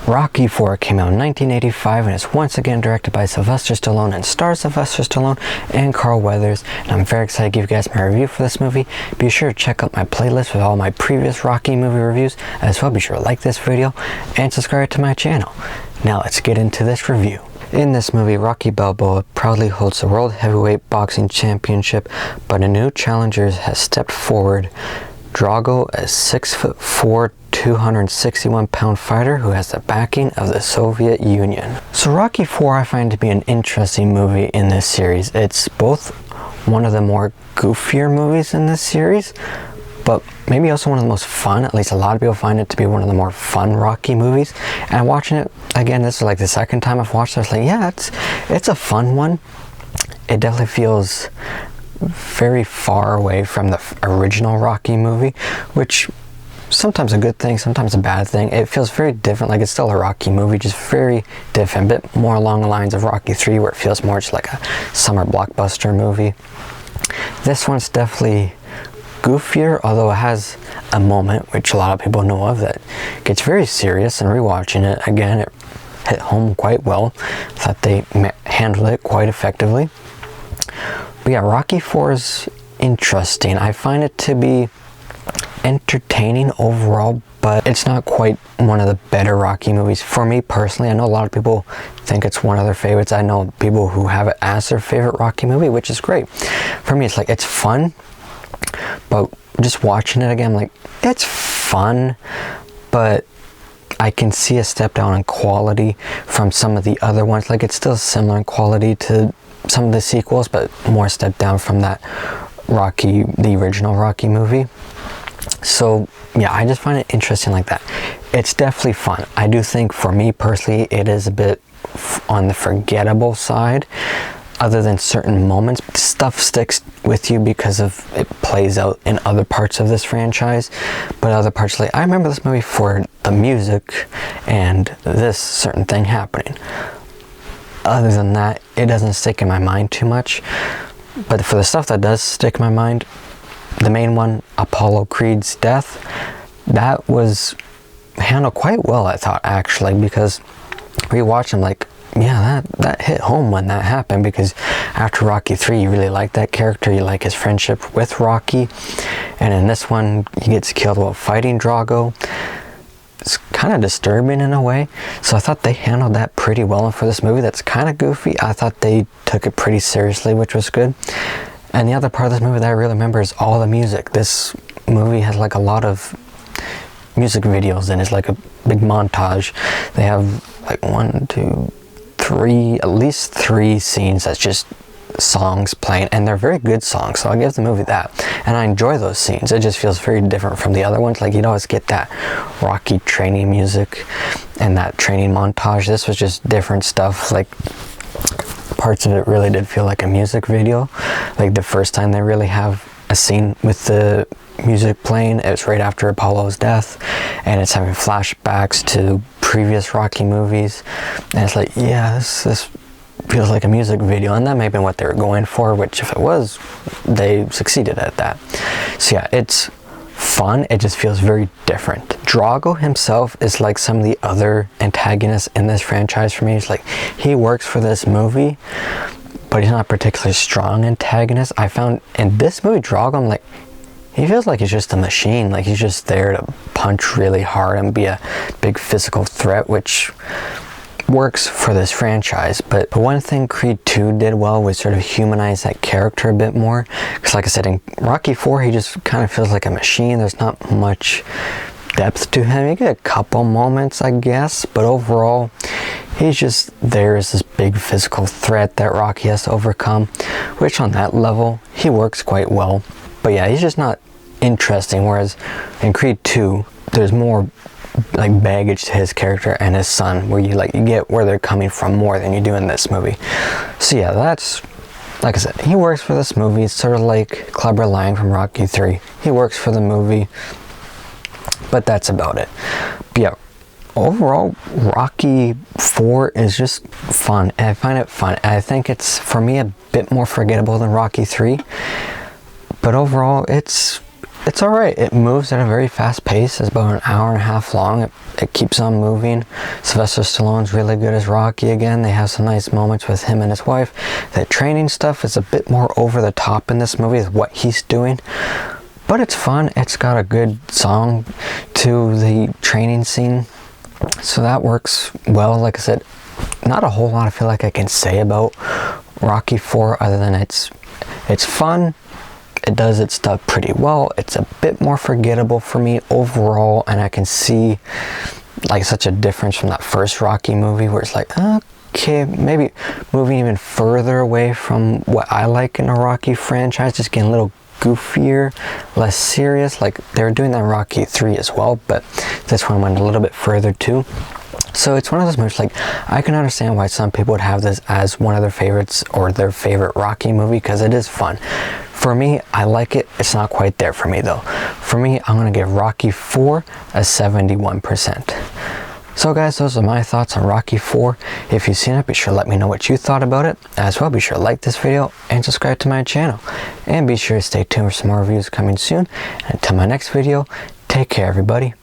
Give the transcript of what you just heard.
Rocky IV came out in 1985 and is once again directed by Sylvester Stallone and stars Sylvester Stallone and Carl Weathers, and I'm very excited to give you guys my review for this movie. Be sure to check out my playlist with all my previous Rocky movie reviews. As well, be sure to like this video and subscribe to my channel. Now let's get into this review. In this movie, Rocky Balboa proudly holds the World Heavyweight Boxing Championship, but a new challenger has stepped forward. Drago, a 6'4", 261-pound fighter who has the backing of the Soviet Union. So Rocky IV I find to be an interesting movie in this series. It's both one of the more goofier movies in this series, but maybe also one of the most fun. At least a lot of people find it to be one of the more fun Rocky movies. And watching it again, this is like the second time I've watched it. I was like, yeah, it's a fun one. It definitely feels very far away from the original Rocky movie, which sometimes a good thing, sometimes a bad thing. It feels very different. Like, it's still a Rocky movie, just very different, a bit more along the lines of Rocky III, where it feels more just like a summer blockbuster movie. This one's definitely goofier, although it has a moment, which a lot of people know of, that gets very serious, and rewatching it again, it hit home quite well. I thought they handled it quite effectively. But yeah, Rocky IV is interesting. I find it to be entertaining overall, but it's not quite one of the better Rocky movies for me personally. I know a lot of people think it's one of their favorites. I know people who have it as their favorite Rocky movie, which is great. For me, it's like, it's fun, but just watching it again, like, it's fun, but I can see a step down in quality from some of the other ones. Like, it's still similar in quality to some of the sequels, but more step down from that Rocky, the original Rocky movie. So yeah, I just find it interesting like that. It's definitely fun. I do think, for me personally, it is a bit on the forgettable side. Other than certain moments, stuff sticks with you because of it plays out in other parts of this franchise. But other parts, like, I remember this movie for the music and this certain thing happening. Other than that, it doesn't stick in my mind too much. But for the stuff that does stick in my mind, the main one, Apollo Creed's death, that was handled quite well, I thought, actually, because rewatching, like, yeah, that hit home when that happened, because after Rocky III, you really like that character, you like his friendship with Rocky, and in this one, he gets killed while fighting Drago. It's kind of disturbing in a way, so I thought they handled that pretty well. And for this movie that's kind of goofy, I thought they took it pretty seriously, which was good. And the other part of this movie that I really remember is all the music. This movie has like a lot of music videos, and it's like a big montage. They have like 1, 2, 3, at least 3 scenes that's just songs playing, and they're very good songs, so I'll give the movie that. And I enjoy those scenes. It just feels very different from the other ones. Like, you'd always get that Rocky training music and that training montage. This was just different stuff. Like, parts of it really did feel like a music video. Like, the first time they really have a scene with the music playing, it was right after Apollo's death, and it's having flashbacks to previous Rocky movies, and it's like, yeah, this feels like a music video, and that may have been what they were going for, which, if it was, they succeeded at that. So yeah, it's fun. It just feels very different. Drago himself is like some of the other antagonists in this franchise for me. It's like, he works for this movie, but he's not a particularly strong antagonist. I found in this movie, Drago, I'm like, he feels like he's just a machine. Like, he's just there to punch really hard and be a big physical threat, which works for this franchise. But one thing Creed 2 did well was sort of humanize that character a bit more, because like I said, in Rocky IV, he just kind of feels like a machine. There's not much depth to him. You get a couple moments, I guess, but overall, he's just there as this big physical threat that Rocky has to overcome, which on that level, he works quite well. But yeah, he's just not interesting, whereas in Creed 2, there's more like baggage to his character and his son, where you get where they're coming from more than you do in this movie. So yeah, that's, like I said, he works for this movie. It's sort of like Clubber Lang from Rocky III. He works for the movie, but that's about it. But yeah, overall, Rocky IV is just fun. And I find it fun. I think it's, for me, a bit more forgettable than Rocky III. But overall, it's it's alright. It moves at a very fast pace. It's about an hour and a half long. It keeps on moving. Sylvester Stallone's really good as Rocky again. They have some nice moments with him and his wife. The training stuff is a bit more over the top in this movie with what he's doing. But it's fun. It's got a good song to the training scene. So that works well. Like I said, not a whole lot I feel like I can say about Rocky 4 other than it's fun. It does its stuff pretty well. It's a bit more forgettable for me overall, and I can see like such a difference from that first Rocky movie where it's like, okay, maybe moving even further away from what I like in a Rocky franchise, just getting a little goofier, less serious. Like they were doing that in Rocky 3 as well, but this one went a little bit further too. So it's one of those movies, like, I can understand why some people would have this as one of their favorites or their favorite Rocky movie, because it is fun. For me, I like it. It's not quite there for me though. For me, I'm going to give Rocky 4 a 71%. So guys, those are my thoughts on Rocky 4. If you've seen it, be sure to let me know what you thought about it. As well, be sure to like this video and subscribe to my channel. And be sure to stay tuned for some more reviews coming soon. And until my next video, take care everybody.